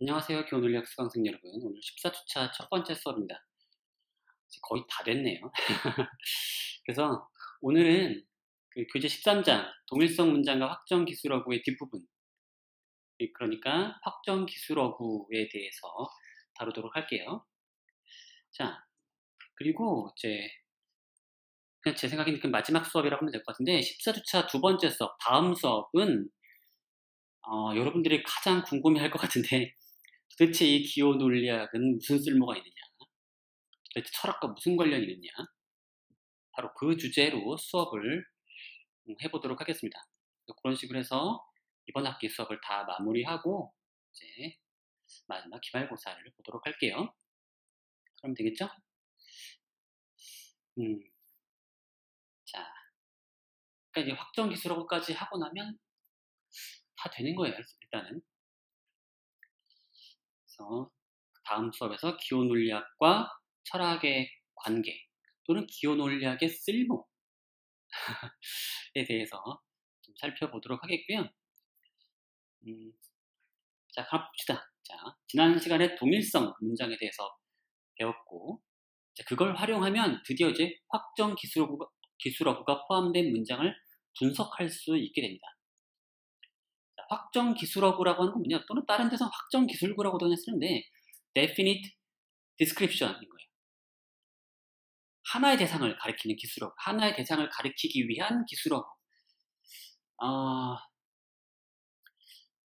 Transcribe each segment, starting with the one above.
안녕하세요. 교원논리학 수강생 여러분. 오늘 14주차 첫 번째 수업입니다. 이제 거의 다 됐네요. 그래서 오늘은 그 교재 13장 동일성 문장과 확정 기술어구의 뒷부분, 그러니까 확정 기술어구에 대해서 다루도록 할게요. 자, 그리고 이제 그냥 제 생각에는 그 마지막 수업이라고 하면 될 것 같은데 14주차 두 번째 수업, 다음 수업은 여러분들이 가장 궁금해할 것 같은데 도대체 이 기호 논리학은 무슨 쓸모가 있느냐? 도대체 철학과 무슨 관련이 있느냐? 바로 그 주제로 수업을 해보도록 하겠습니다. 그런 식으로 해서 이번 학기 수업을 다 마무리하고 이제 마지막 기말고사를 보도록 할게요. 그럼 되겠죠? 자, 그러니까 이제 확정 기술하고까지 하고 나면 다 되는 거예요. 일단은. 그래서 다음 수업에서 기호 논리학과 철학의 관계 또는 기호 논리학의 쓸모에 대해서 좀 살펴보도록 하겠고요. 자, 가봅시다. 자, 지난 시간에 동일성 문장에 대해서 배웠고, 그걸 활용하면 드디어 이제 확정 기술어구가 포함된 문장을 분석할 수 있게 됩니다. 자, 확정 기술어구라고 하는 건 뭐냐? 또는 다른 데서 확정 기술구라고도 쓰는데 definite description인 거예요. 하나의 대상을 가리키는 기술어구, 하나의 대상을 가리키기 위한 기술어구.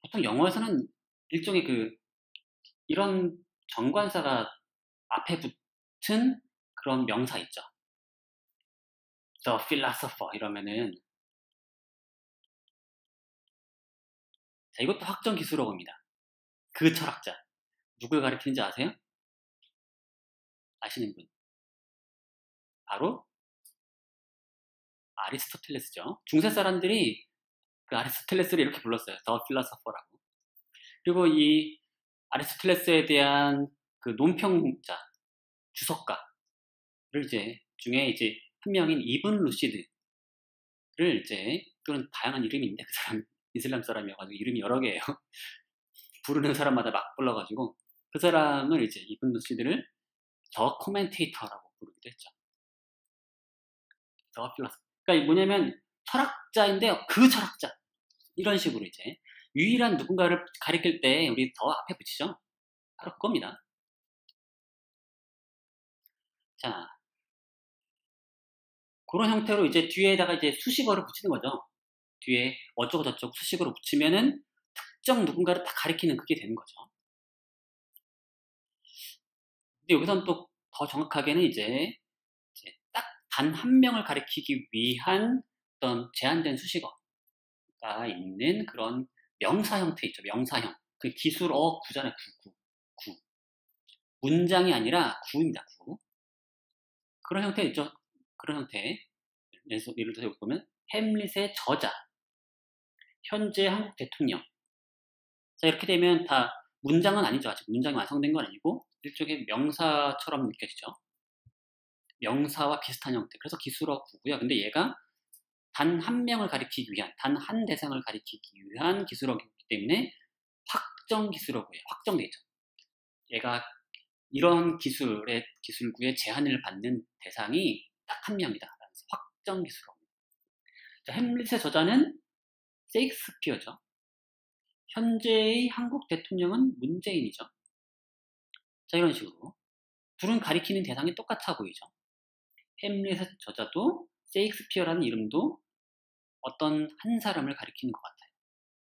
보통 영어에서는 일종의 이런 정관사가 앞에 붙은 그런 명사 있죠. The philosopher 이러면은 자, 이것도 확정 기술어구입니다. 그 철학자. 누굴 가리키는지 아세요? 아시는 분? 바로 아리스토텔레스죠. 중세 사람들이 그 아리스토텔레스를 이렇게 불렀어요. The philosopher라고. 그리고 이 아리스토텔레스에 대한 그 논평자, 주석가를 중에 한 명인 이븐 루시드를 또는 다양한 이름이 있는데 그 사람 이슬람 사람이어가지고 이름이 여러 개예요. 부르는 사람마다 막 불러가지고 그 사람을 이븐 루시드를 더 코멘테이터라고 부르기도 했죠. 더 필라소피. 그러니까 뭐냐면 철학자인데 그 철학자 이런 식으로 유일한 누군가를 가리킬 때 우리 더 앞에 붙이죠. 바로 그겁니다. 자, 그런 형태로 뒤에다가 수식어를 붙이는 거죠. 뒤에 어쩌고 저쩌고 수식어로 붙이면은 특정 누군가를 딱 가리키는 그게 되는 거죠. 근데 여기서는 또 더 정확하게는 딱 단 한 명을 가리키기 위한 어떤 제한된 수식어가 있는 그런 명사 형태 있죠. 명사형. 그 기술어 구잖아요. 구. 문장이 아니라 구입니다. 구. 그런 형태 있죠. 그런 형태. 예를 들어서 여기 보면 햄릿의 저자, 현재 한국 대통령. 자, 이렇게 되면 다 문장은 아니죠. 아직 문장이 완성된 건 아니고 일종의 명사처럼 느껴지죠. 명사와 비슷한 형태. 그래서 기술어 구고요. 근데 얘가 단 한 명을 가리키기 위한, 단 한 대상을 가리키기 위한 기술어구이기 때문에 확정 기술어구예요. 확정돼 있죠. 얘가 이런 기술구의 제한을 받는 대상이 딱 한 명이다. 확정 기술어구. 햄릿의 저자는 세익스피어죠. 현재의 한국 대통령은 문재인이죠. 자, 이런 식으로 둘은 가리키는 대상이 똑같아 보이죠. 햄릿의 저자도 세익스피어라는 이름도 어떤 한 사람을 가리키는 것 같아요.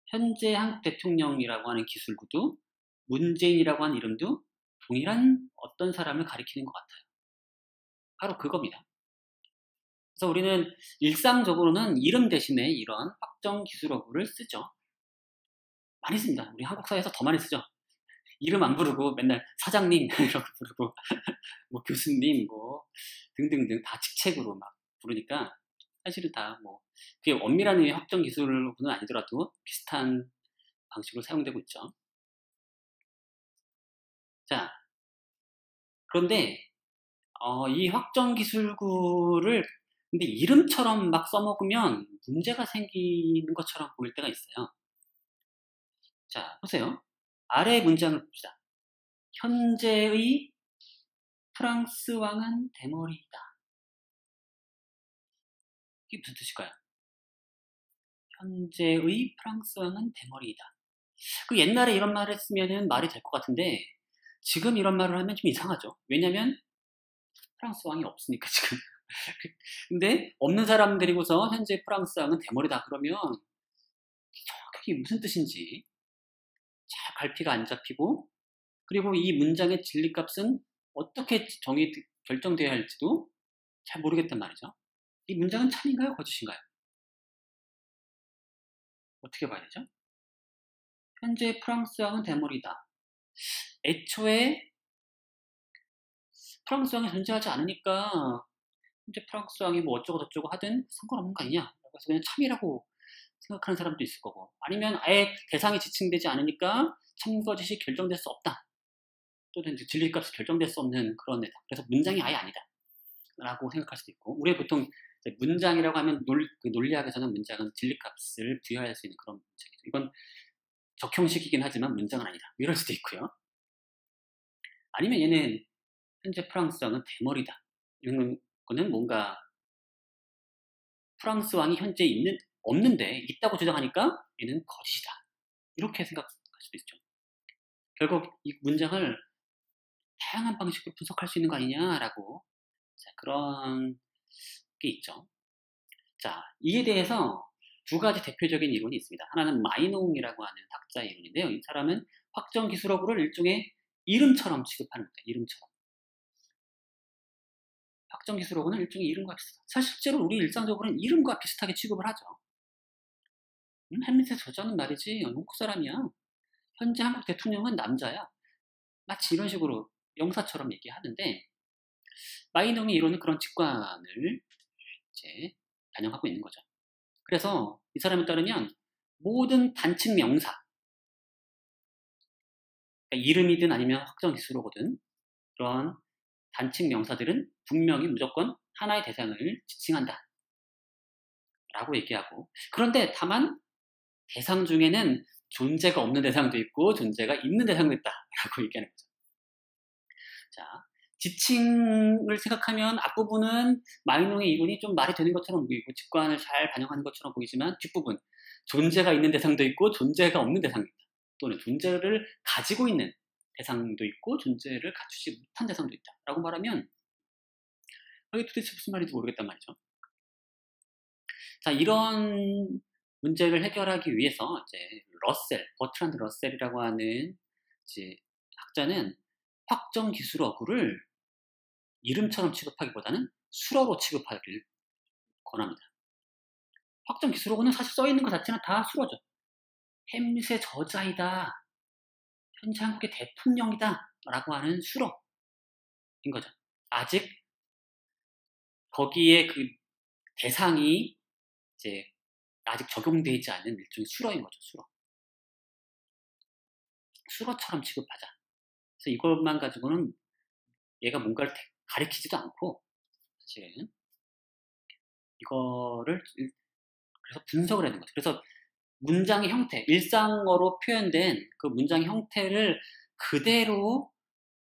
현재 한국 대통령이라고 하는 기술구도 문재인이라고 하는 이름도 동일한 어떤 사람을 가리키는 것 같아요. 바로 그겁니다. 그래서 우리는 일상적으로는 이름 대신에 이런 확정 기술어구를 쓰죠. 많이 씁니다. 우리 한국 사회에서 더 많이 쓰죠. 이름 안 부르고 맨날 사장님 이렇게 부르고 뭐 교수님 뭐 등등등 다 직책으로 막 부르니까 사실은 다 뭐 그게 엄밀한 의미의 확정 기술은 아니더라도 비슷한 방식으로 사용되고 있죠. 자, 그런데 이 확정 기술구를 근데 이름처럼 막 써먹으면 문제가 생기는 것처럼 보일 때가 있어요. 자, 보세요. 아래 문장을 봅시다. 현재의 프랑스 왕은 대머리이다. 이게 무슨 뜻일까요? 현재의 프랑스 왕은 대머리이다. 그 옛날에 이런 말을 했으면 말이 될 것 같은데 지금 이런 말을 하면 좀 이상하죠. 왜냐면 프랑스 왕이 없으니까 지금. 근데 없는 사람 데리고서 현재 프랑스 왕은 대머리다 그러면 정확하게 무슨 뜻인지 잘 갈피가 안 잡히고, 그리고 이 문장의 진리값은 어떻게 결정되어야 할지도 잘 모르겠단 말이죠. 이 문장은 참인가요? 거짓인가요? 어떻게 봐야 되죠? 현재 프랑스 왕은 대머리다. 애초에 프랑스 왕이 존재하지 않으니까 현재 프랑스 왕이 뭐 어쩌고 저쩌고 하든 상관없는 거 아니냐. 그래서 그냥 참이라고 생각하는 사람도 있을 거고, 아니면 아예 대상이 지칭되지 않으니까 참거짓이 결정될 수 없다. 또는 진리값이 결정될 수 없는 그런 애다. 그래서 문장이 아예 아니다. 라고 생각할 수도 있고, 우리가 보통 문장이라고 하면 그 논리학에서는 문장은 진리값을 부여할 수 있는 그런 문장이죠. 이건 적형식이긴 하지만 문장은 아니다. 이럴 수도 있고요. 아니면 얘는 현재 프랑스 왕은 대머리다. 이런 거는 뭔가 프랑스 왕이 현재 없는데 있다고 주장하니까 얘는 거짓이다. 이렇게 생각할 수도 있죠. 결국 이 문장을 다양한 방식으로 분석할 수 있는 거 아니냐라고, 그런 게 있죠. 자, 이에 대해서 두 가지 대표적인 이론이 있습니다. 하나는 마이농이라고 하는 학자의 이론인데요. 이 사람은 확정기술어구를 일종의 이름처럼 취급하는 겁니다. 이름처럼. 확정기술어구는 일종의 이름과 비슷하다. 사실 실제로 우리 일상적으로는 이름과 비슷하게 취급을 하죠. 햄릿의 저자는 말이지 영국 사람이야. 현재 한국 대통령은 남자야. 마치 이런 식으로 영사처럼 얘기하는데, 마이농의 이론은 그런 직관을 이제 반영하고 있는 거죠. 그래서 이 사람에 따르면 모든 단칭 명사, 그러니까 이름이든 아니면 확정기술어거든, 그런 단칭 명사들은 분명히 무조건 하나의 대상을 지칭한다 라고 얘기하고, 그런데 다만 대상 중에는 존재가 없는 대상도 있고 존재가 있는 대상도 있다 라고 얘기하는 거죠. 자, 지칭을 생각하면 앞부분은 마이농의 이론이 좀 말이 되는 것처럼 보이고 직관을 잘 반영하는 것처럼 보이지만, 뒷부분 존재가 있는 대상도 있고 존재가 없는 대상도 있다. 또는 존재를 가지고 있는 대상도 있고 존재를 갖추지 못한 대상도 있다 라고 말하면 이게 도대체 무슨 말인지 모르겠단 말이죠. 자, 이런 문제를 해결하기 위해서 이제 버트란드 러셀이라고 하는 이제 학자는 확정기술어구를 이름처럼 취급하기보다는 수어로 취급하기를 권합니다. 확정기술어구는 사실 써있는 것 자체는 다 수어죠. 햄릿의 저자이다, 현재 한국의 대통령이다 라고 하는 수어인 거죠. 아직 거기에 그 대상이 이제 아직 적용되지 않은 일종의 수어인 거죠. 수어처럼 취급하자. 그래서 이것만 가지고는 얘가 뭔가를 가리키지도 않고, 사실은 이거를 그래서 분석을 하는 거죠. 그래서 문장의 형태, 일상어로 표현된 그 문장의 형태를 그대로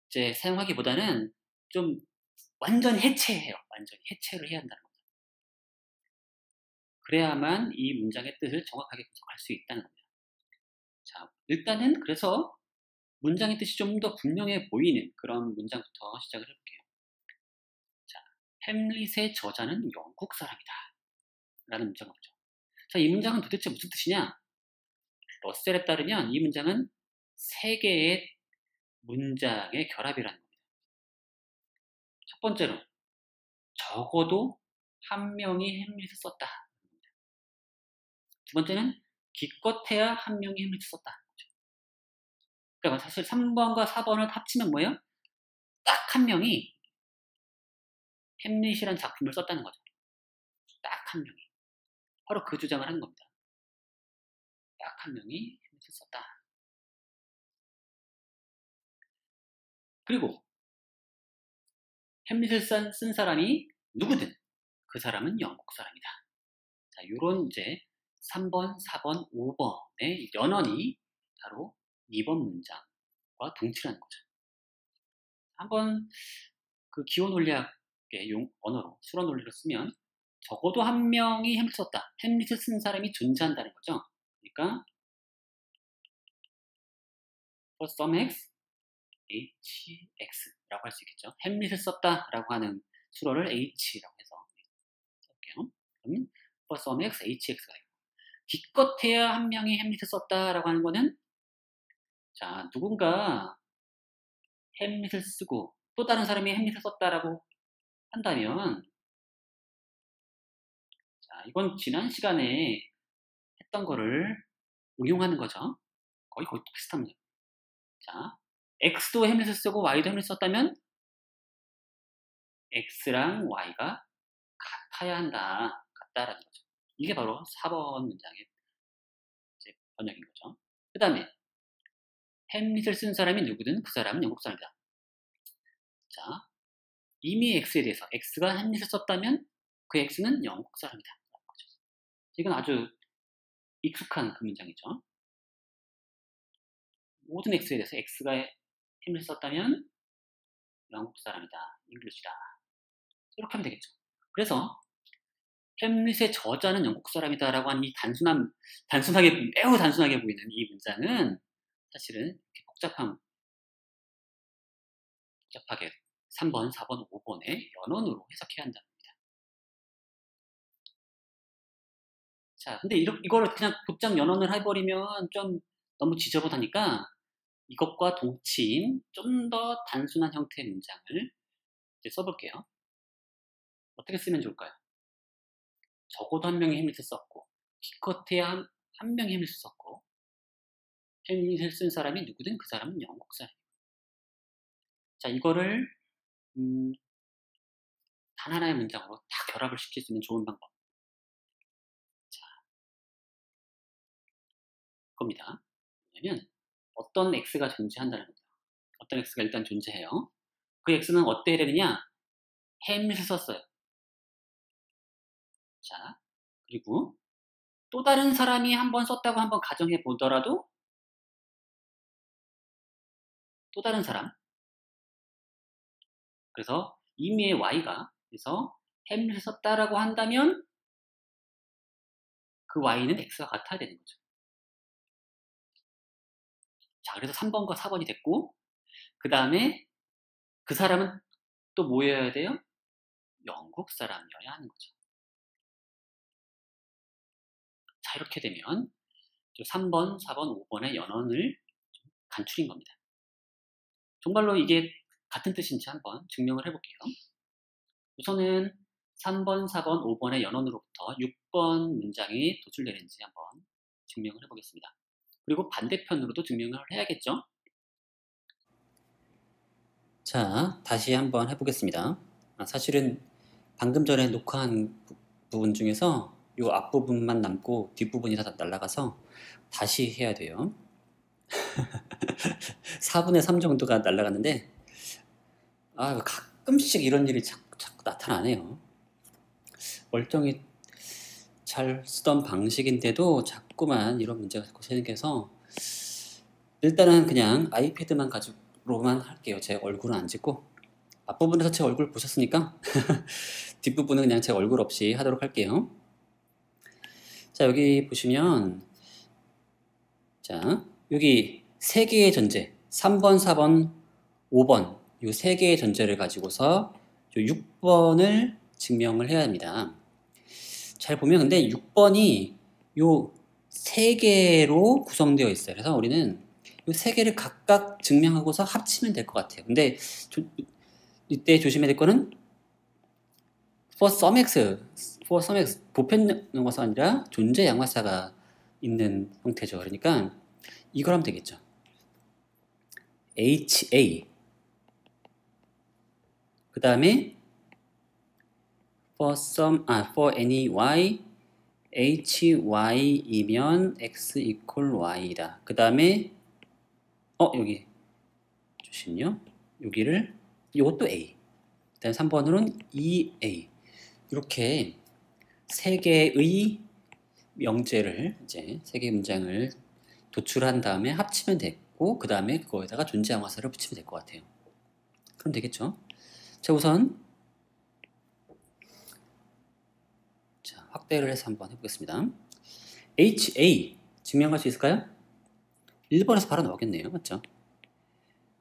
이제 사용하기보다는 좀 완전히 해체해요. 완전히 해체를 해야 한다는 거죠. 그래야만 이 문장의 뜻을 정확하게 분석할 수 있다는 겁니다. 자, 일단은 그래서 문장의 뜻이 좀 더 분명해 보이는 그런 문장부터 시작을 해볼게요. 자, 햄릿의 저자는 영국 사람이다 라는 문장을 보죠. 자, 이 문장은 도대체 무슨 뜻이냐? 러셀에 따르면 이 문장은 세 개의 문장의 결합이라는 겁니다. 첫 번째로, 적어도 한 명이 햄릿을 썼다. 두 번째는 기껏해야 한 명이 햄릿을 썼다. 그러니까 사실 3번과 4번을 합치면 뭐예요? 딱 한 명이 햄릿이라는 작품을 썼다는 거죠. 딱 한 명이. 바로 그 주장을 하는 겁니다. 딱 한 명이 햄릿을 썼다. 그리고 햄릿을 쓴 사람이 누구든 그 사람은 영국 사람이다. 자, 요런 이제 3번, 4번, 5번의 연원이 바로 2번 문장과 동치라는 거죠. 한번 그 기호 논리학의 언어로, 수로 논리로 쓰면 적어도 한 명이 햄릿을 썼다. 햄릿을 쓴 사람이 존재한다는 거죠. 그러니까 for some x, hx라고 할 수 있겠죠. 햄릿을 썼다라고 하는 수로를 h라고 해서 쓸게요. 그럼 for some x, hx가 되고, 기껏해야 한 명이 햄릿을 썼다라고 하는 거는, 자, 누군가 햄릿을 쓰고 또 다른 사람이 햄릿을 썼다라고 한다면, 자, 이건 지난 시간에 했던 거를 응용하는 거죠. 거의 비슷합니다. 자, x도 햄릿을 쓰고 y도 햄릿을 썼다면 x랑 y가 같아야 한다. 같다라는 거죠. 이게 바로 4번 문장의 번역인 거죠. 그 다음에 햄릿을 쓴 사람이 누구든 그 사람은 영국 사람이다. 자, 이미 x에 대해서 x가 햄릿을 썼다면 그 x는 영국 사람이다. 이건 아주 익숙한 그 문장이죠. 모든 x에 대해서 x가 햄릿을 썼다면 영국 사람이다. 잉글리시다. 이렇게 하면 되겠죠. 그래서 햄릿의 저자는 영국 사람이다 라고 하는 이 매우 단순하게 보이는 이 문장은 사실은 이렇게 복잡하게 3번, 4번, 5번의 연원으로 해석해야 한다는 겁니다. 자, 근데 이거를 그냥 곧장 연원을 해버리면 좀 너무 지저분하니까 이것과 동치인 좀 더 단순한 형태의 문장을 이제 써볼게요. 어떻게 쓰면 좋을까요? 적어도 한 명이 햄릿을 썼고, 기껏해야 한 명이 햄릿을 썼고, 햄릿을 쓴 사람이 누구든 그 사람은 영국 사람이에요. 자, 이거를 단 하나의 문장으로 다 결합을 시킬 수 있는 좋은 방법. 자, 겁니다. 왜냐면 어떤 x가 존재한다는 겁니다. 어떤 x가 일단 존재해요. 그 x는 어때야 되느냐? 햄릿을 썼어요. 자, 그리고 또 다른 사람이 한번 썼다고 한번 가정해 보더라도 또 다른 사람, 그래서 이미의 y가 그래서 햄릿을 썼다라고 한다면 그 y는 x가 같아야 되는 거죠. 자, 그래서 3번과 4번이 됐고, 그 다음에 그 사람은 또 뭐여야 돼요? 영국 사람이어야 하는 거죠. 자, 이렇게 되면 3번, 4번, 5번의 연원을 간추린 겁니다. 정말로 이게 같은 뜻인지 한번 증명을 해볼게요. 우선은 3번, 4번, 5번의 연원으로부터 6번 문장이 도출되는지 한번 증명을 해보겠습니다. 그리고 반대편으로도 증명을 해야겠죠? 자, 다시 한번 해보겠습니다. 사실은 방금 전에 녹화한 부분 중에서 이 앞부분만 남고 뒷부분이 다 날아가서 다시 해야 돼요. 4분의 3 정도가 날아갔는데 가끔씩 이런 일이 자꾸 나타나네요. 멀쩡히 잘 쓰던 방식인데도 자꾸만 이런 문제가 자꾸 생겨서 일단은 그냥 아이패드만 가지고만 할게요. 제 얼굴은 안 찍고 앞부분에서 제 얼굴 보셨으니까 뒷부분은 그냥 제 얼굴 없이 하도록 할게요. 자, 여기 보시면 자, 여기 3개의 전제 3번, 4번, 5번 이 3개의 전제를 가지고서 6번을 증명을 해야 합니다. 잘 보면 근데 6번이 요 3개로 구성되어 있어요. 그래서 우리는 요 3개를 각각 증명하고서 합치면 될 것 같아요. 근데 이때 조심해야 될 거는 for some x 보편 영어사가 아니라 존재 양화사가 있는 형태죠. 그러니까 이걸 하면 되겠죠. HA 그 다음에 for any y hy이면 x equal y다. 그 다음에 여기 조심요. 여기를 이것도 a. 그 다음에 3번으로는 2a. 이렇게 3개의 명제를 이제 3개의 문장을 도출한 다음에 합치면 하고 그 다음에 그거에다가 존재 형용사를 붙이면 될 것 같아요. 그럼 되겠죠? 자, 우선 자, 확대를 해서 한번 해보겠습니다. HA 증명할 수 있을까요? 1번에서 바로 나오겠네요. 맞죠?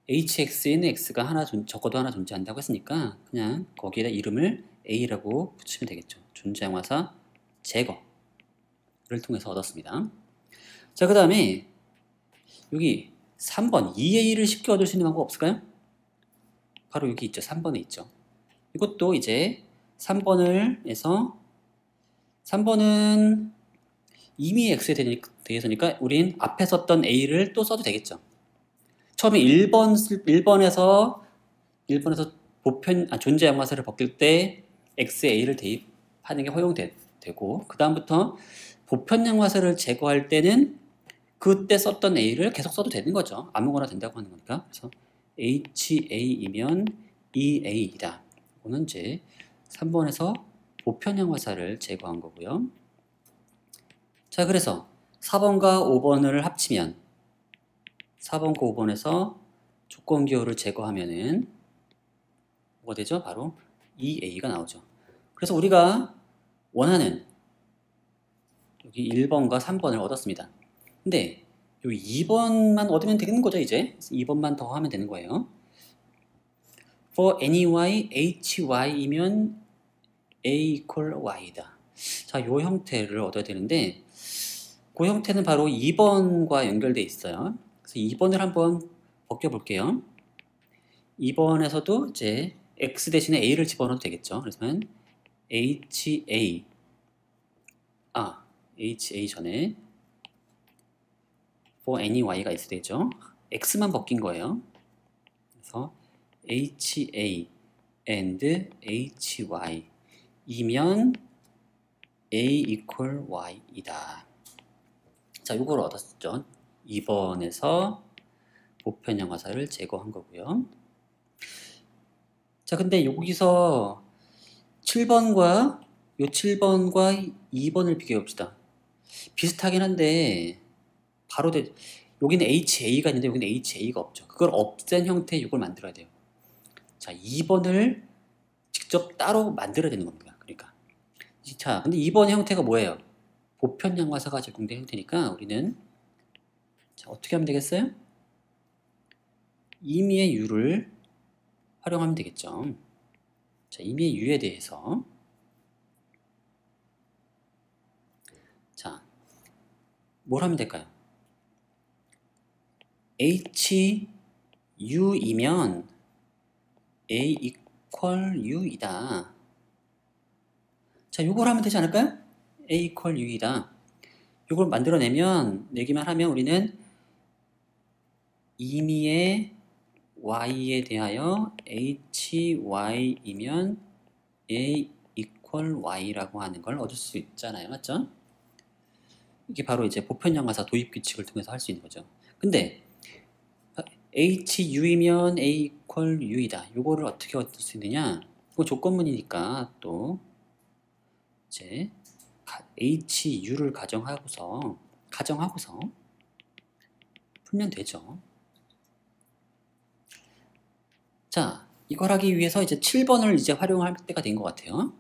HX에는 X가 적어도 하나 존재한다고 했으니까 그냥 거기에다 이름을 A라고 붙이면 되겠죠. 존재 형용사 제거를 통해서 얻었습니다. 자, 그 다음에 여기 3번 2A를 쉽게 얻을 수 있는 방법 없을까요? 바로 여기 있죠. 3번에 있죠. 이것도 이제 3번은 이미 X에 대해서니까 우린 앞에 썼던 A를 또 써도 되겠죠. 처음에 1번에서 존재 형용사를 벗길 때 X에 A를 대입하는 게 허용되고 그 다음부터 보편 형용사를 제거할 때는 그때 썼던 A를 계속 써도 되는 거죠. 아무거나 된다고 하는 거니까. 그래서 HA이면 EA이다. 이거는 이제 3번에서 보편 형용사를 제거한 거고요. 자, 그래서 4번과 5번을 합치면 4번과 5번에서 조건 기호를 제거하면은 뭐가 되죠? 바로 EA가 나오죠. 그래서 우리가 원하는 여기 1번과 3번을 얻었습니다. 근데 요 2번만 얻으면 되는 거죠, 이제. 2번만 더 하면 되는 거예요. For any y, hy이면 a equal y다. 자, 요 형태를 얻어야 되는데 그 형태는 바로 2번과 연결되어 있어요. 그래서 2번을 한번 벗겨볼게요. 2번에서도 이제 x 대신에 a를 집어넣어도 되겠죠. 그래서 HA 전에 for any y가 있어야 되죠. x만 벗긴 거예요. 그래서 HA and HY 이면 A equal Y이다. 자, 요걸 얻었죠. 2번에서 보편 형용사를 제거한 거고요. 자, 근데 여기서 7번과 2번을 비교해 봅시다. 비슷하긴 한데 바로 여기는 HA가 있는데 여기는 HA가 없죠. 그걸 없앤 형태의 이걸 만들어야 돼요. 자, 2번을 직접 따로 만들어야 되는 겁니다. 그러니까. 자, 근데 2번 형태가 뭐예요? 보편 형용사가 제공된 형태니까 우리는 자, 어떻게 하면 되겠어요? 임의의 유를 활용하면 되겠죠. 자, 임의의 유에 대해서 자, 뭘 하면 될까요? HU이면 A equal U이다. 자, 요걸 하면 되지 않을까요? A equal U이다. 요걸 만들어내면, 내기만 하면 우리는 임의의 Y에 대하여 HY이면 A equal Y라고 하는 걸 얻을 수 있잖아요. 맞죠? 이게 바로 이제 보편 형용사 도입 규칙을 통해서 할 수 있는 거죠. 근데 HU이면 A equal U이다. 요거를 어떻게 얻을 수 있느냐? 이거 조건문이니까 또 이제 HU를 가정하고서 풀면 되죠. 자, 이걸 하기 위해서 이제 7번을 이제 활용할 때가 된 것 같아요.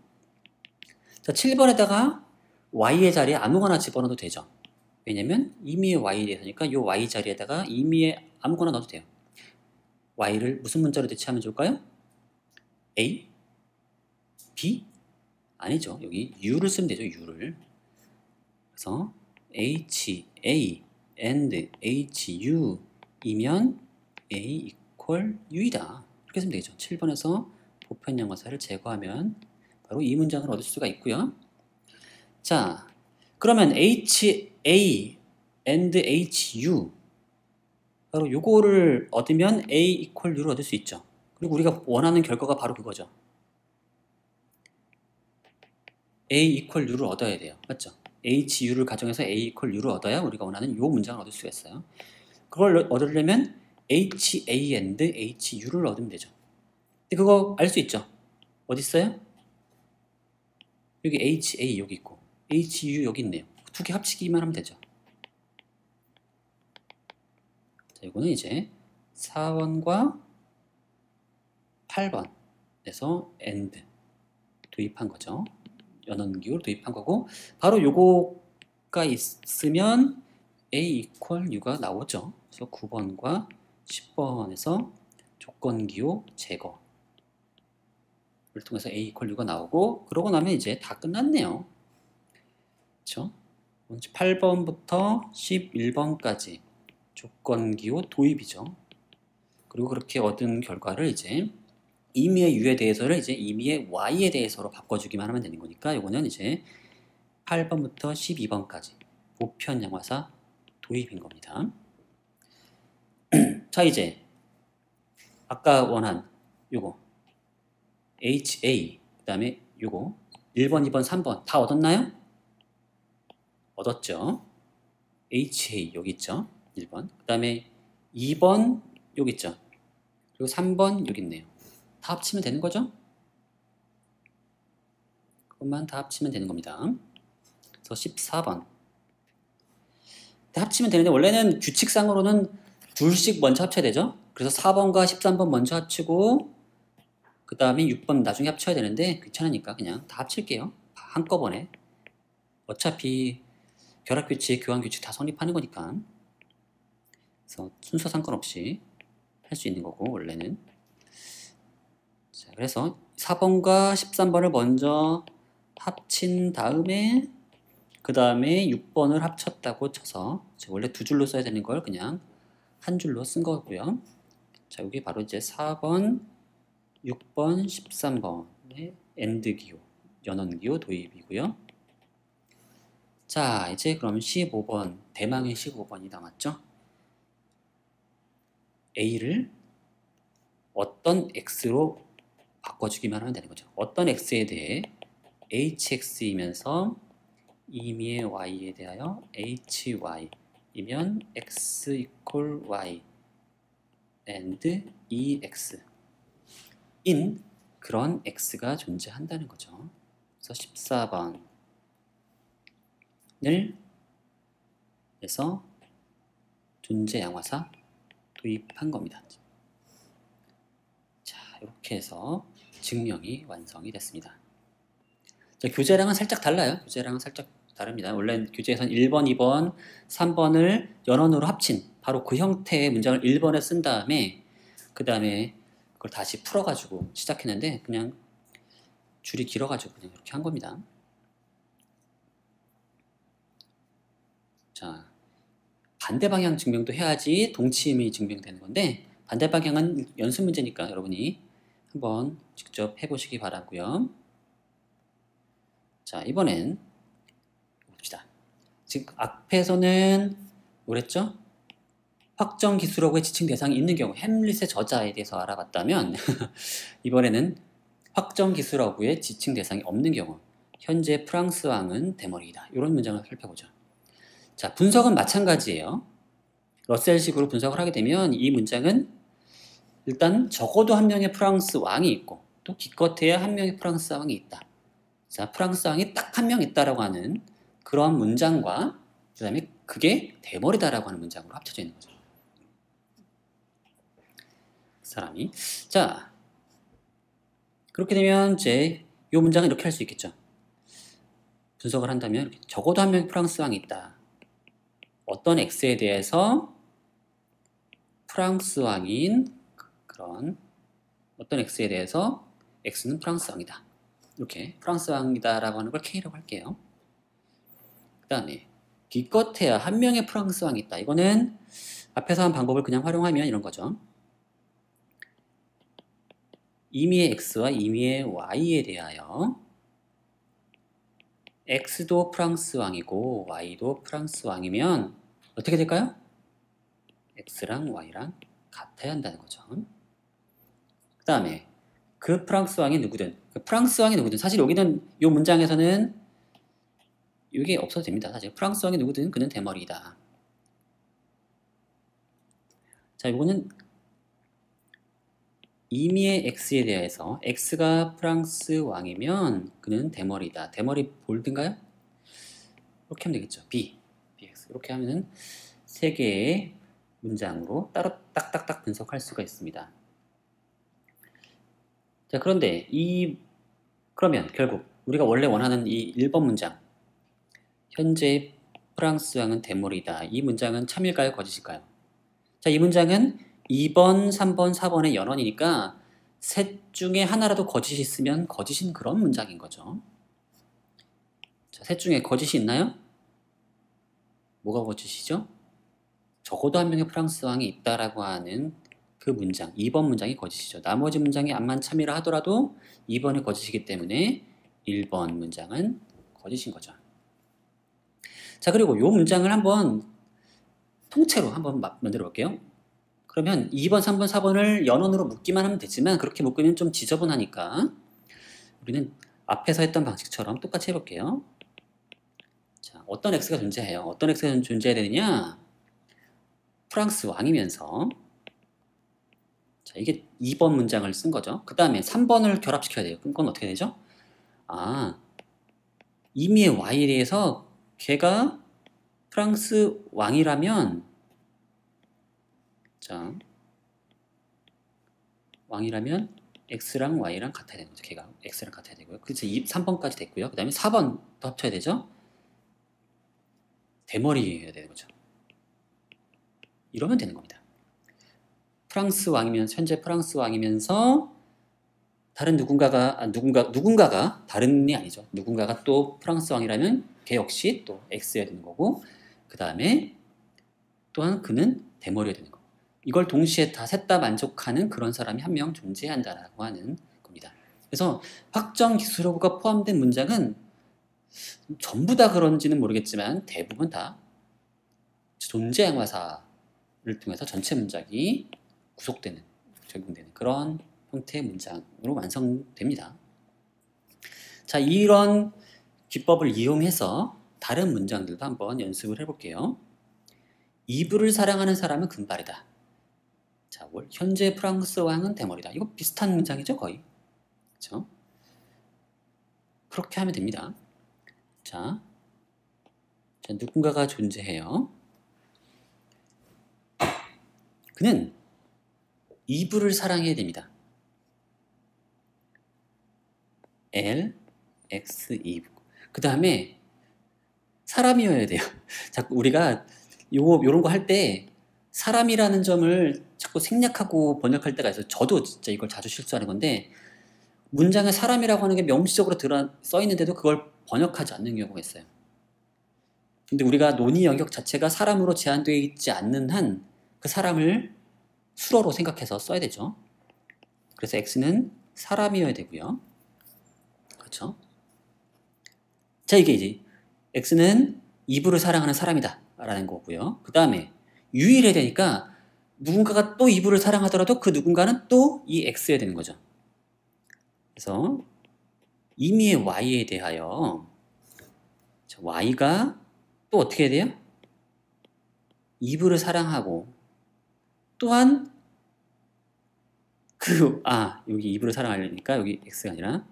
자, 7번에다가 Y의 자리에 아무거나 집어넣어도 되죠. 왜냐면 임의의 Y에 대해서니까 이 Y 자리에다가 임의의 아무거나 넣어도 돼요. Y를 무슨 문자로 대체하면 좋을까요? A? B? 아니죠. 여기 U를 쓰면 되죠. U를. 그래서 H, A, and H, U 이면 A equal U이다. 이렇게 쓰면 되죠. 7번에서 보편 형용사를 제거하면 바로 이 문장을 얻을 수가 있고요. 자, 그러면 HA and HU 바로 요거를 얻으면 A equal U를 얻을 수 있죠. 그리고 우리가 원하는 결과가 바로 그거죠. A equal U를 얻어야 돼요. 맞죠? HU를 가정해서 A equal U를 얻어야 우리가 원하는 요 문장을 얻을 수가 있어요. 그걸 얻으려면 HA and HU를 얻으면 되죠. 근데 그거 알 수 있죠? 어디 있어요? 여기 HA 여기 있고 HU 여기 있네요. 두 개 합치기만 하면 되죠. 자, 이거는 이제 4번과 8번에서 AND 도입한 거죠. 연원기호를 도입한 거고, 바로 요거가 있으면 A equal U가 나오죠. 그래서 9번과 10번에서 조건기호 제거를 통해서 A equal U가 나오고, 그러고 나면 이제 다 끝났네요. 그렇죠? 8번부터 11번까지 조건기호 도입이죠. 그리고 그렇게 얻은 결과를 이제 임의의 U에 대해서를 이제 임의의 Y에 대해서로 바꿔주기만 하면 되는 거니까 이거는 이제 8번부터 12번까지 보편 양화사 도입인 겁니다. 자, 이제 아까 원한 요거 HA 그 다음에 요거 1번, 2번, 3번 다 얻었나요? 얻었죠. HA 여기 있죠. 1번. 그 다음에 2번 여기 있죠. 그리고 3번 여기 있네요. 다 합치면 되는 거죠? 그것만 다 합치면 되는 겁니다. 그래서 14번. 합치면 되는데 원래는 규칙상으로는 둘씩 먼저 합쳐야 되죠. 그래서 4번과 13번 먼저 합치고 그 다음에 6번 나중에 합쳐야 되는데 귀찮으니까 그냥 다 합칠게요. 한꺼번에. 어차피 결합규칙, 교환규칙 다 성립하는 거니까. 그래서 순서 상관없이 할 수 있는 거고 원래는. 자, 그래서 4번과 13번을 먼저 합친 다음에 그 다음에 6번을 합쳤다고 쳐서 원래 두 줄로 써야 되는 걸 그냥 한 줄로 쓴 거고요. 자, 여기 바로 이제 4번, 6번, 13번의 AND 기호, 연원 기호 도입이고요. 자, 이제 그럼 15번, 대망의 15번이 남았죠. A를 어떤 X로 바꿔주기만 하면 되는 거죠. 어떤 X에 대해 HX이면서 임의의 Y에 대하여 HY이면 X equal Y and EX 인 그런 X가 존재한다는 거죠. 그래서 14번을 해서 존재 양화사 도입한 겁니다. 자, 이렇게 해서 증명이 완성이 됐습니다. 자, 교재랑은 살짝 달라요. 교재랑은 살짝 다릅니다. 원래 교재에서는 1번, 2번, 3번을 연원으로 합친 바로 그 형태의 문장을 1번에 쓴 다음에 그 다음에 그걸 다시 풀어가지고 시작했는데 그냥 줄이 길어가지고 그냥 이렇게 한 겁니다. 자, 반대 방향 증명도 해야지 동치임이 증명되는 건데 반대 방향은 연습 문제니까 여러분이 한번 직접 해보시기 바라고요. 자, 이번엔 봅시다. 지금 앞에서는 뭐랬죠? 확정 기술하고의 지칭 대상이 있는 경우 햄릿의 저자에 대해서 알아봤다면 이번에는 확정 기술하고의 지칭 대상이 없는 경우 현재 프랑스 왕은 대머리이다. 이런 문장을 살펴보죠. 자, 분석은 마찬가지예요. 러셀식으로 분석을 하게 되면 이 문장은 일단 적어도 한 명의 프랑스 왕이 있고 또 기껏해야 한 명의 프랑스 왕이 있다. 자, 프랑스 왕이 딱 한 명 있다라고 하는 그런 문장과 그 다음에 그게 대머리다라고 하는 문장으로 합쳐져 있는 거죠. 사람이. 자, 그렇게 되면 이제 이 문장은 이렇게 할 수 있겠죠. 분석을 한다면 이렇게 적어도 한 명의 프랑스 왕이 있다. 어떤 X에 대해서 프랑스 왕인 그런 어떤 X에 대해서 X는 프랑스 왕이다. 이렇게 프랑스 왕이다라고 하는 걸 K라고 할게요. 그 다음에 기껏해야 한 명의 프랑스 왕이 있다. 이거는 앞에서 한 방법을 그냥 활용하면 이런 거죠. 임의의 X와 임의의 Y에 대하여 X도 프랑스 왕이고 Y도 프랑스 왕이면 어떻게 될까요? X랑 Y랑 같아야 한다는 거죠. 그 다음에 그 프랑스 왕이 누구든 사실 여기는 이 문장에서는 이게 없어도 됩니다. 사실 프랑스 왕이 누구든 그는 대머리이다. 자, 이거는 임의의 X에 대해서 X가 프랑스 왕이면 그는 대머리다. 대머리 볼드인가요? 이렇게 하면 되겠죠. B, BX. 이렇게 하면은 세 개의 문장으로 따로 딱딱딱 분석할 수가 있습니다. 자, 그런데 그러면 결국 우리가 원래 원하는 이 1번 문장, 현재 프랑스 왕은 대머리다. 이 문장은 참일까요? 거짓일까요? 자, 이 문장은 2번, 3번, 4번의 연원이니까 셋 중에 하나라도 거짓이 있으면 거짓인 그런 문장인 거죠. 자, 셋 중에 거짓이 있나요? 뭐가 거짓이죠? 적어도 한 명의 프랑스 왕이 있다라고 하는 그 문장, 2번 문장이 거짓이죠. 나머지 문장이 암만 참이라 하더라도 2번이 거짓이기 때문에 1번 문장은 거짓인 거죠. 자, 그리고 이 문장을 한번 통째로 한번 만들어 볼게요. 그러면 2번, 3번, 4번을 연원으로 묶기만 하면 되지만 그렇게 묶으면 좀 지저분하니까 우리는 앞에서 했던 방식처럼 똑같이 해볼게요. 자, 어떤 x가 존재해요? 어떤 x가 존재해야 되느냐? 프랑스 왕이면서, 자, 이게 2번 문장을 쓴 거죠. 그 다음에 3번을 결합시켜야 돼요. 그건 어떻게 되죠? 아, 임의의 y에 대해서 걔가 프랑스 왕이라면, 자, 왕이라면 x랑 y랑 같아야 되는 거죠. 걔가 x랑 같아야 되고요. 그래서 3번까지 됐고요. 그 다음에 4번 또 합쳐야 되죠. 대머리여야 되는 거죠. 이러면 되는 겁니다. 프랑스 왕이면서, 현재 프랑스 왕이면서 다른 누군가가 다른이 아니죠. 누군가가 또 프랑스 왕이라면 걔 역시 또 X여야 되는 거고, 그 다음에 또한 그는 대머리여야 되는 거고. 이걸 동시에 셋 다 만족하는 그런 사람이 한 명 존재한다라고 하는 겁니다. 그래서 확정 기술어구가 포함된 문장은 전부 다 그런지는 모르겠지만 대부분 다 존재 양화사를 통해서 전체 문장이 구속되는, 적용되는 그런 형태의 문장으로 완성됩니다. 자, 이런 기법을 이용해서 다른 문장들도 한번 연습을 해볼게요. 이브를 사랑하는 사람은 금발이다. 자, 현재 프랑스 왕은 대머리다. 이거 비슷한 문장이죠, 거의. 그렇죠? 그렇게 하면 됩니다. 자, 누군가가 존재해요. 그는 이브를 사랑해야 됩니다. L, X, 이브. 그 다음에 사람이어야 돼요. 자꾸 우리가 요런 거 할 때 사람이라는 점을 자꾸 생략하고 번역할 때가 있어요. 저도 진짜 이걸 자주 실수하는 건데 문장에 사람이라고 하는 게 명시적으로 써 있는데도 그걸 번역하지 않는 경우가 있어요. 근데 우리가 논의 영역 자체가 사람으로 제한되어 있지 않는 한 그 사람을 수어로 생각해서 써야 되죠. 그래서 X는 사람이어야 되고요. 그렇죠? 자, 이게 이제 X는 이브를 사랑하는 사람이다 라는 거고요. 그 다음에 유일해야 되니까 누군가가 또 이브를 사랑하더라도 그 누군가는 또 이 X여야 되는 거죠. 그래서 임의의 Y에 대하여 Y가 또 어떻게 해야 돼요? 이브를 사랑하고 또한 여기 이브를 사랑하려니까 여기 X가 아니라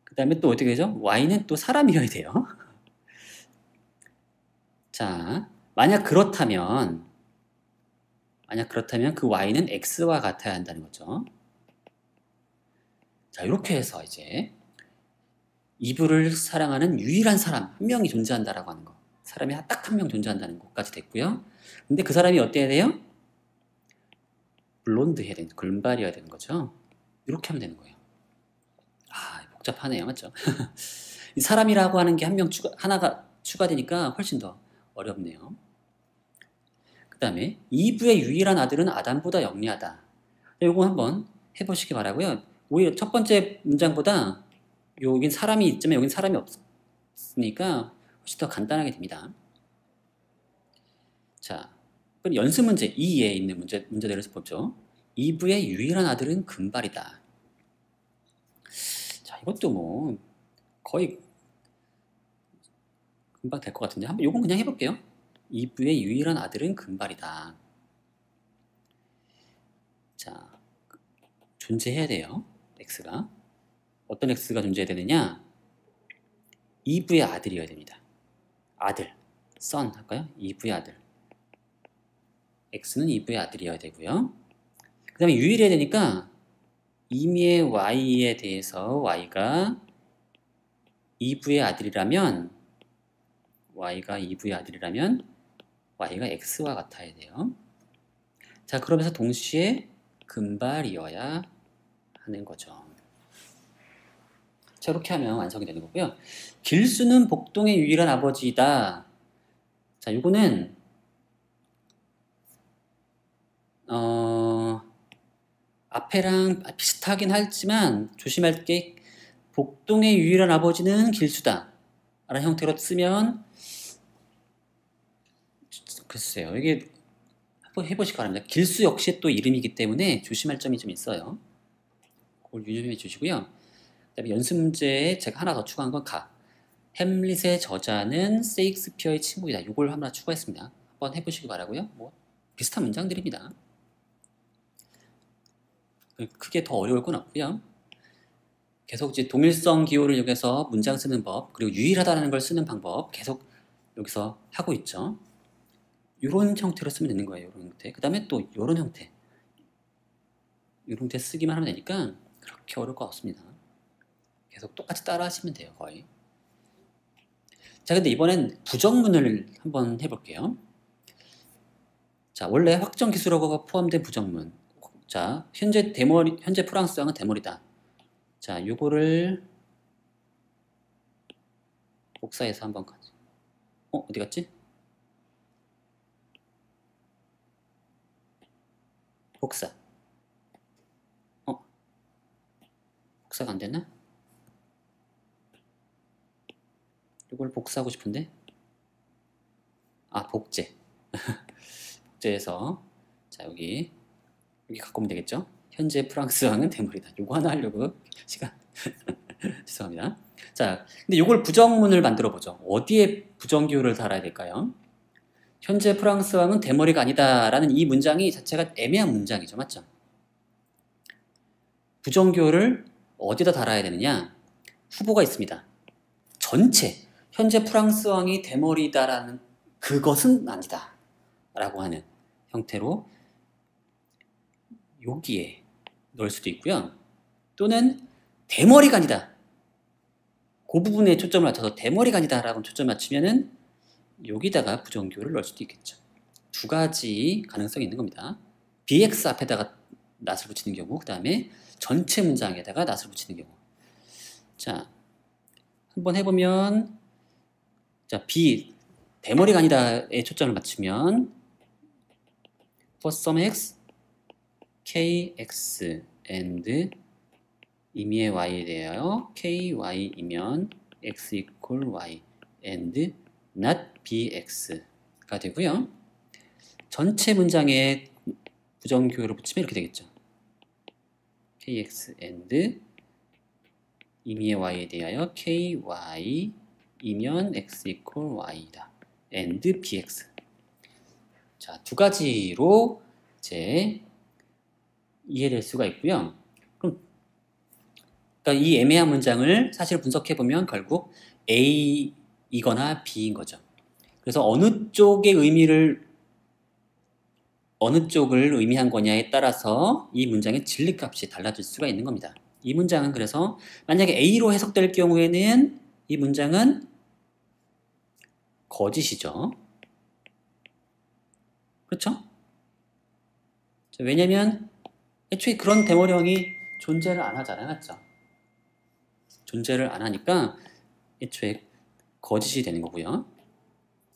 그 다음에 또 어떻게 되죠? Y는 또 사람이어야 돼요. 자, 만약 그렇다면 그 Y는 X와 같아야 한다는 거죠. 자, 이렇게 해서 이제 이브를 사랑하는 유일한 사람 한 명이 존재한다라고 하는 거. 사람이 딱 한 명 존재한다는 것까지 됐고요. 근데 그 사람이 어때야 돼요? 블론드 해야 되는, 금발이어야 되는 거죠. 이렇게 하면 되는 거예요. 복잡하네요. 맞죠? 이 사람이라고 하는 게 하나가 추가되니까 훨씬 더 어렵네요. 그 다음에 이브의 유일한 아들은 아담보다 영리하다. 요거 한번 해보시기 바라고요. 오히려 첫 번째 문장보다 여긴 사람이 있지만 여긴 사람이 없으니까 훨씬 더 간단하게 됩니다. 자, 그럼 연습 문제 2에 있는 문제대로 보죠. 이브의 유일한 아들은 금발이다. 자, 이것도 뭐 거의 금방 될 것 같은데 한번 요건 그냥 해볼게요. 이브의 유일한 아들은 금발이다. 자, 존재해야 돼요. X가. 어떤 X가 존재해야 되느냐? 이브의 아들이어야 됩니다. 아들, son 할까요? 이브의 아들. x는 2부의 아들이어야 되고요. 그 다음에 유일해야 되니까 임의의 y에 대해서 y가 2부의 아들이라면 y가 x와 같아야 돼요. 자, 그러면서 동시에 금발이어야 하는 거죠. 자, 이렇게 하면 완성이 되는 거고요. 길수는 복동의 유일한 아버지이다. 자, 요거는 앞에랑 비슷하긴 하지만 조심할 게 복동의 유일한 아버지는 길수다 라는 형태로 쓰면 글쎄요. 이게 한번 해보시기 바랍니다. 길수 역시 또 이름이기 때문에 조심할 점이 좀 있어요. 그걸 유념해 주시고요. 그다음에 연습 문제에 제가 하나 더 추가한 건 햄릿의 저자는 세익스피어의 친구이다. 이걸 하나 추가했습니다. 한번 해보시기 바라고요. 뭐 비슷한 문장들입니다. 크게 더 어려울 건 없고요. 계속 이제 동일성 기호를 이용해서 문장 쓰는 법, 그리고 유일하다는 걸 쓰는 방법 계속 여기서 하고 있죠. 이런 형태로 쓰면 되는 거예요. 이런 형태. 그 다음에 또 이런 형태. 이런 형태 쓰기만 하면 되니까 그렇게 어려울 거 없습니다. 계속 똑같이 따라 하시면 돼요. 거의. 자, 근데 이번엔 부정문을 한번 해볼게요. 자, 원래 확정 기술어가 포함된 부정문. 자, 현재 프랑스어는 대머리다. 자, 요거를 복사해서 한번 가죠. 어디 갔지? 복사. 복사가 안 됐나? 이걸 복사하고 싶은데? 복제. 복제해서 자, 여기 갖고 오면 되겠죠? 현재 프랑스어는 대머리다. 요거 하나 하려고 시간 죄송합니다. 자, 근데 요걸 부정문을 만들어 보죠. 어디에 부정기호를 달아야 될까요? 현재 프랑스 왕은 대머리가 아니다 라는 이 문장이 자체가 애매한 문장이죠. 맞죠? 부정기호를 어디다 달아야 되느냐? 후보가 있습니다. 전체 현재 프랑스 왕이 대머리다라는 그것은 아니다 라고 하는 형태로 여기에 넣을 수도 있고요. 또는 대머리가 아니다. 그 부분에 초점을 맞춰서 대머리가 아니다 라고 초점을 맞추면은 여기다가 부정기호를 넣을 수도 있겠죠. 두 가지 가능성이 있는 겁니다. bx 앞에다가 낫을 붙이는 경우, 그 다음에 전체 문장에다가 낫을 붙이는 경우. 자, 한번 해보면, 자, 대머리가 아니다에 초점을 맞추면 for some x, kx and 임의의 y에 대하여 ky이면 x equal y and not bx가 되고요. 전체 문장에 부정기호를 붙이면 이렇게 되겠죠. kx and 임의의 y에 대하여 ky이면 x equal y이다. and bx. 자, 두 가지로 이제 이해될 수가 있고요. 그럼 그러니까 이 애매한 문장을 사실 분석해 보면 결국 A이거나 B인 거죠. 그래서 어느 쪽을 의미한 거냐에 따라서 이 문장의 진리값이 달라질 수가 있는 겁니다. 이 문장은 그래서 만약에 A로 해석될 경우에는 이 문장은 거짓이죠. 그렇죠? 왜냐면 애초에 그런 대머리형이 존재를 안 하잖아요. 맞죠? 존재를 안 하니까 애초에 거짓이 되는 거고요.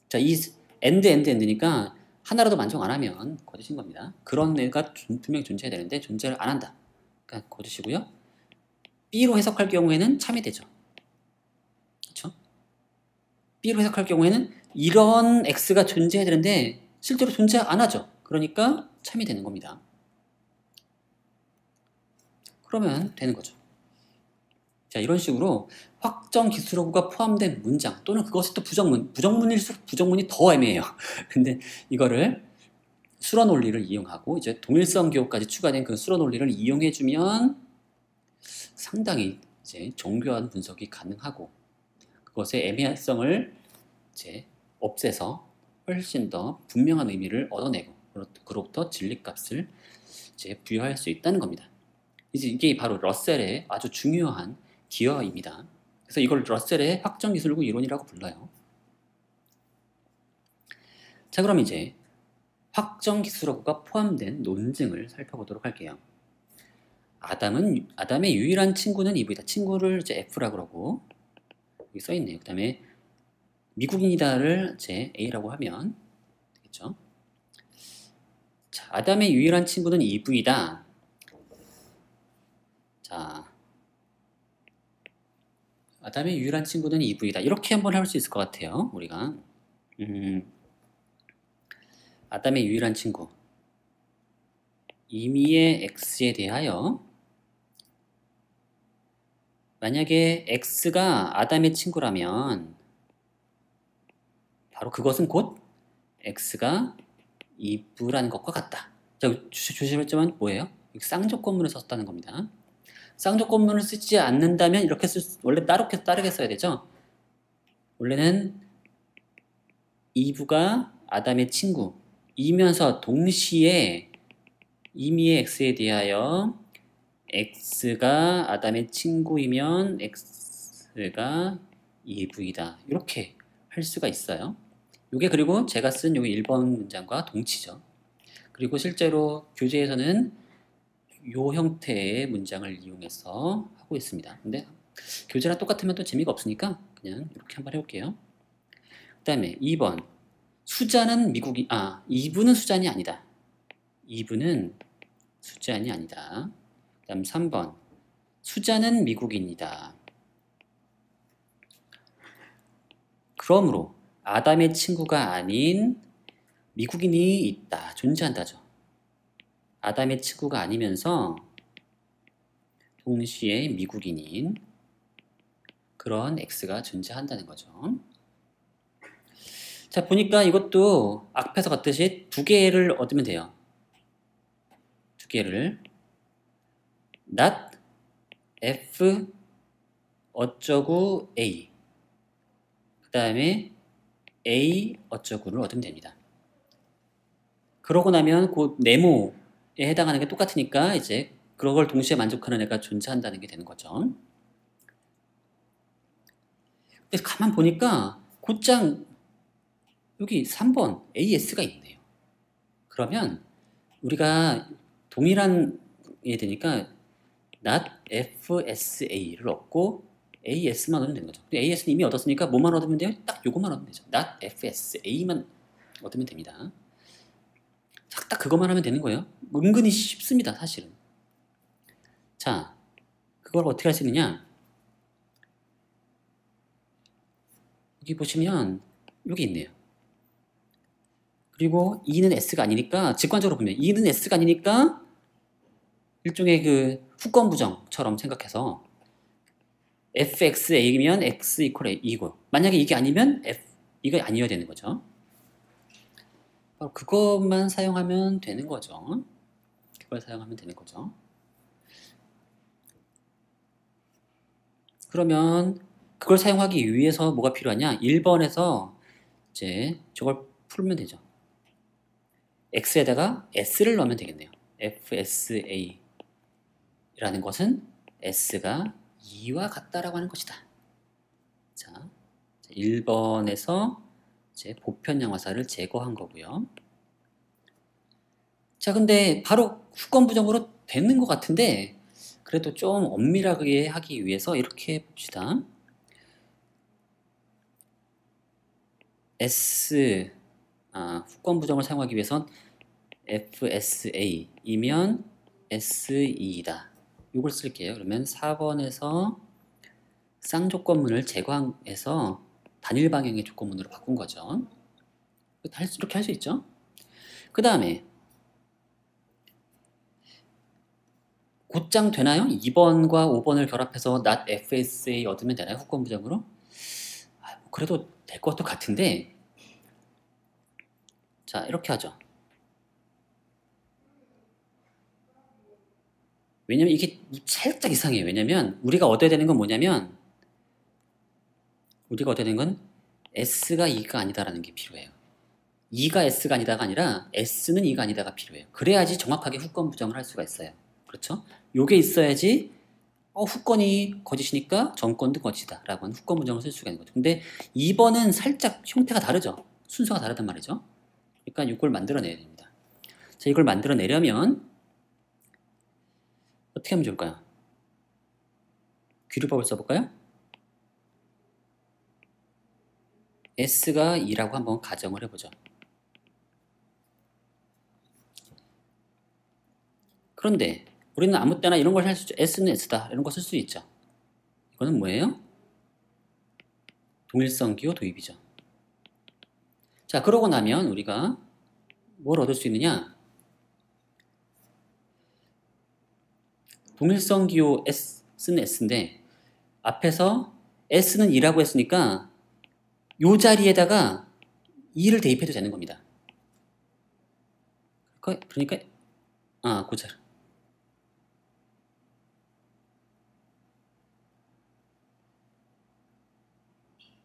자, 이 end니까 하나라도 만족 안 하면 거짓인 겁니다. 그런 애가 분명히 존재해야 되는데 존재를 안 한다. 그러니까 거짓이고요. B로 해석할 경우에는 참이 되죠. 그렇죠? B로 해석할 경우에는 이런 X가 존재해야 되는데 실제로 존재 안 하죠. 그러니까 참이 되는 겁니다. 그러면 되는 거죠. 자, 이런 식으로 확정 기술어구가 포함된 문장 또는 그것이 또 부정문일수록 부정문이 더 애매해요. 근데 이거를 수러 논리를 이용하고 이제 동일성 기호까지 추가된 그 수러 논리를 이용해주면 상당히 이제 정교한 분석이 가능하고 그것의 애매성을 이제 없애서 훨씬 더 분명한 의미를 얻어내고 그로부터 진리값을 이제 부여할 수 있다는 겁니다. 이제 이게 바로 러셀의 아주 중요한 기여입니다. 그래서 이걸 러셀의 확정기술구 이론이라고 불러요. 자, 그럼 이제 확정기술구가 포함된 논증을 살펴보도록 할게요. 아담의 유일한 친구는 이브이다. 친구를 이제 F라고 그러고 여기 써 있네요. 그 다음에 미국인이다를 이제 A라고 하면 되겠죠. 자, 아담의 유일한 친구는 이브이다. 자, 아담의 유일한 친구는 이브이다. 이렇게 한번 할 수 있을 것 같아요. 우리가 아담의 유일한 친구 임의의 X에 대하여 만약에 X가 아담의 친구라면 바로 그것은 곧 X가 이브라는 것과 같다. 자, 주시할 점은 뭐예요? 쌍조건문을 썼다는 겁니다. 쌍조건문을 쓰지 않는다면 이렇게 원래 따르게 써야 되죠. 원래는 이브가 아담의 친구이면서 동시에 임의의 X에 대하여 X가 아담의 친구이면 X가 이브이다. 이렇게 할 수가 있어요. 이게 그리고 제가 쓴 요 1번 문장과 동치죠. 그리고 실제로 교재에서는 요 형태의 문장을 이용해서 하고 있습니다. 근데 교재랑 똑같으면 또 재미가 없으니까 그냥 이렇게 한번 해볼게요. 그 다음에 2번 수자는 이브는 수잔이 아니다. 이브는 수잔이 아니다. 그 다음 3번 수자는 미국인이다. 그러므로 아담의 친구가 아닌 미국인이 있다. 존재한다죠. 아담의 친구가 아니면서 동시에 미국인인 그런 X가 존재한다는 거죠. 자, 보니까 이것도 앞에서 봤듯이 두 개를 얻으면 돼요. 두 개를 not F 어쩌구 A 그 다음에 A 어쩌구를 얻으면 됩니다. 그러고 나면 그 네모에 해당하는 게 똑같으니까 이제 그런 걸 동시에 만족하는 애가 존재한다는 게 되는 거죠. 그래서 가만 보니까 곧장 여기 3번 AS가 있네요. 그러면 우리가 동일한 게 되니까 not FSA를 얻고 AS만 얻으면 되는 거죠. 근데 AS는 이미 얻었으니까 뭐만 얻으면 돼요? 딱 요것만 얻으면 되죠. not FSA만 얻으면 됩니다. 딱 그것만 하면 되는 거예요. 은근히 쉽습니다, 사실은. 자, 그걸 어떻게 할 수 있느냐? 여기 보시면 여기 있네요. 그리고 E는 S가 아니니까 직관적으로 보면 E는 S가 아니니까 일종의 그 후건부정처럼 생각해서 fxa면 x 이퀄 a이고 만약에 이게 아니면 이거 아니어야 되는 거죠. 바로 그것만 사용하면 되는 거죠. 그걸 사용하면 되는 거죠. 그러면 그걸 사용하기 위해서 뭐가 필요하냐? 1번에서 이제 저걸 풀면 되죠. x에다가 s를 넣으면 되겠네요. fsa 라는 것은 s가 2와 같다라고 하는 것이다. 자, 1번에서 이제 보편양화사를 제거한 거고요. 자, 근데 바로 후건부정으로 되는 것 같은데 그래도 좀 엄밀하게 하기 위해서 이렇게 봅시다. 후건부정을 사용하기 위해선 FSA이면 SE이다. 이걸 쓸게요. 그러면 4번에서 쌍조건문을 제거해서 단일 방향의 조건문으로 바꾼 거죠. 이렇게 할 수 있죠. 그 다음에 곧장 되나요? 2번과 5번을 결합해서 not FSA 얻으면 되나요? 후건부정으로? 그래도 될 것도 같은데 자, 이렇게 하죠. 왜냐면 이게 살짝 이상해요. 왜냐면 우리가 얻어야 되는 건 뭐냐면 우리가 얻어야 되는 건 S가 2가 아니다라는 게 필요해요. 2가 S가 아니다가 아니라 S는 2가 아니다가 필요해요. 그래야지 정확하게 후권 부정을 할 수가 있어요. 그렇죠? 요게 있어야지 후권이 거짓이니까 정권도 거짓이다 라고 하는 후권 부정을 쓸 수가 있는 거죠. 근데 2번은 살짝 형태가 다르죠. 순서가 다르단 말이죠. 그러니까 이걸 만들어내야 됩니다. 자, 이걸 만들어내려면 어떻게 하면 좋을까요? 귀류법을 써볼까요? S가 2라고 한번 가정을 해보죠. 그런데 우리는 아무 때나 이런 걸 할 수 있죠. S는 S다 이런 거 쓸 수 있죠. 이거는 뭐예요? 동일성 기호 도입이죠. 자, 그러고 나면 우리가 뭘 얻을 수 있느냐? 동일성 기호 S는 S인데 앞에서 S는 2라고 했으니까 요 자리에다가 2를 대입해도 되는 겁니다. 그러니까 그 자리.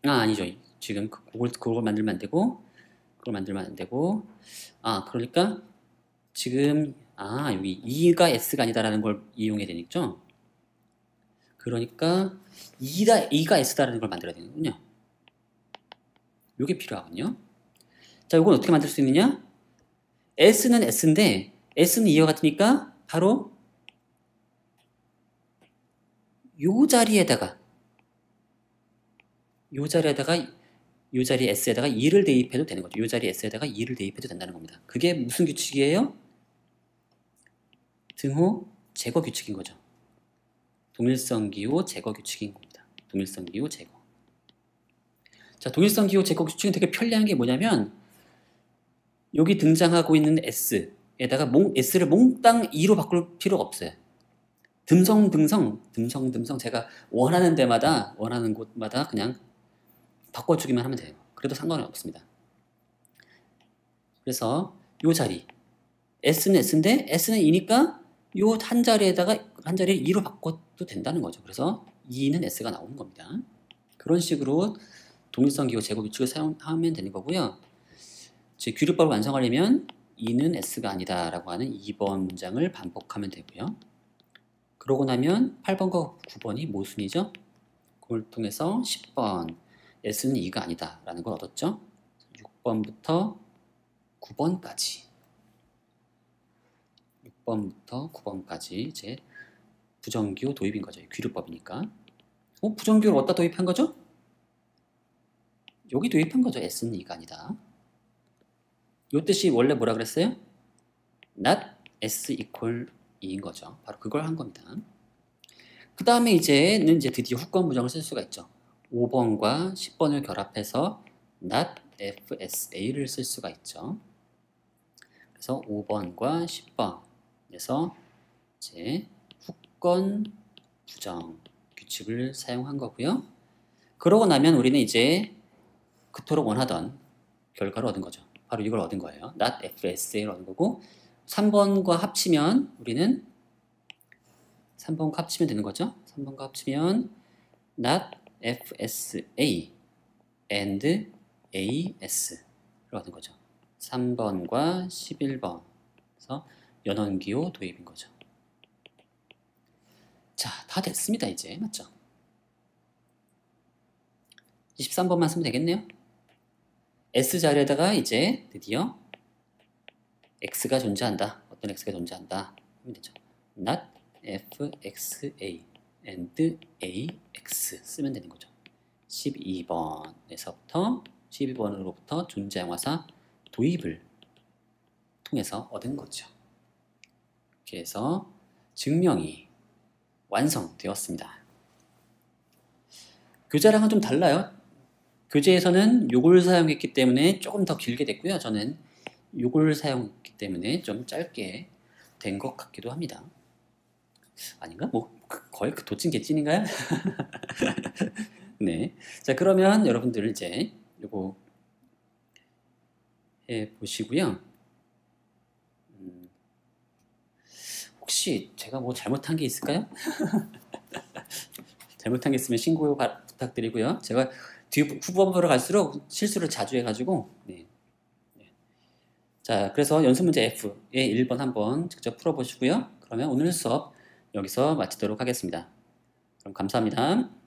아니죠. 지금 그걸 만들면 안 되고 그걸 만들면 안 되고 그러니까 지금 여기 2가 S가 아니다라는 걸 이용해야 되겠죠? 그러니까 2가 S다라는 걸 만들어야 되는군요. 이게 필요하거든요. 자, 이건 어떻게 만들 수 있느냐? S는 S인데 S는 2와 같으니까 바로 요 자리에 S에다가 2를 대입해도 되는 거죠. 요 자리 S에다가 2를 대입해도 된다는 겁니다. 그게 무슨 규칙이에요? 등호 제거 규칙인 거죠. 동일성 기호 제거 규칙인 겁니다. 동일성 기호 제거. 자, 동일성 기호 제거 규칙은 되게 편리한 게 뭐냐면 여기 등장하고 있는 S에다가 S를 몽땅 2로 바꿀 필요가 없어요. 듬성 제가 원하는 데마다 원하는 곳마다 그냥 바꿔주기만 하면 돼요. 그래도 상관은 없습니다. 그래서 요 자리 S는 S인데 S는 2니까 요 한 자리를 2로 바꿔도 된다는 거죠. 그래서 2는 S가 나오는 겁니다. 그런 식으로 동일성 기호 제거 규칙을 사용하면 되는 거고요. 즉 규律법을 완성하려면 2는 S가 아니다 라고 하는 2번 문장을 반복하면 되고요. 그러고 나면 8번과 9번이 모순이죠. 그걸 통해서 10번 S는 2가 아니다 라는 걸 얻었죠. 6번부터 9번까지 이제 부정기호 도입인 거죠. 규律법이니까. 부정기호를 어디다 도입한 거죠? 여기 도입한 거죠. S는 2가 아니다. 이 뜻이 원래 뭐라 그랬어요? not S equal 2인 거죠. 바로 그걸 한 겁니다. 그 다음에 이제는 드디어 후권 부정을 쓸 수가 있죠. 5번과 10번을 결합해서 not FSA를 쓸 수가 있죠. 그래서 5번과 10번에서 이제 후권 부정 규칙을 사용한 거고요. 그러고 나면 우리는 이제 그토록 원하던 결과를 얻은 거죠. 바로 이걸 얻은 거예요. not FSA를 얻은 거고 3번과 합치면 우리는 3번과 합치면 되는 거죠. 3번과 합치면 not FSA and AS를 얻은 거죠. 3번과 11번 그래서 연원기호 도입인 거죠. 자, 다 됐습니다. 이제 맞죠? 23번만 쓰면 되겠네요. S자리에다가 이제 드디어 X가 존재한다. 어떤 X가 존재한다. 하면 되죠. not fxa and ax 쓰면 되는 거죠. 12번으로부터 존재항화사 도입을 통해서 얻은 거죠. 이렇게 해서 증명이 완성되었습니다. 교재랑은 좀 달라요. 교재에서는 요걸 사용했기 때문에 조금 더 길게 됐고요. 저는 요걸 사용했기 때문에 좀 짧게 된 것 같기도 합니다. 아닌가? 거의 그 도찐개찐인가요? 네. 자, 그러면 여러분들 이제 요거 해 보시고요. 혹시 제가 잘못한 게 있을까요? 잘못한 게 있으면 신고 부탁드리고요. 제가 후반부로 갈수록 실수를 자주 해가지고 자, 그래서 연습문제 F의 1번 한번 직접 풀어보시고요. 그러면 오늘 수업 여기서 마치도록 하겠습니다. 그럼 감사합니다.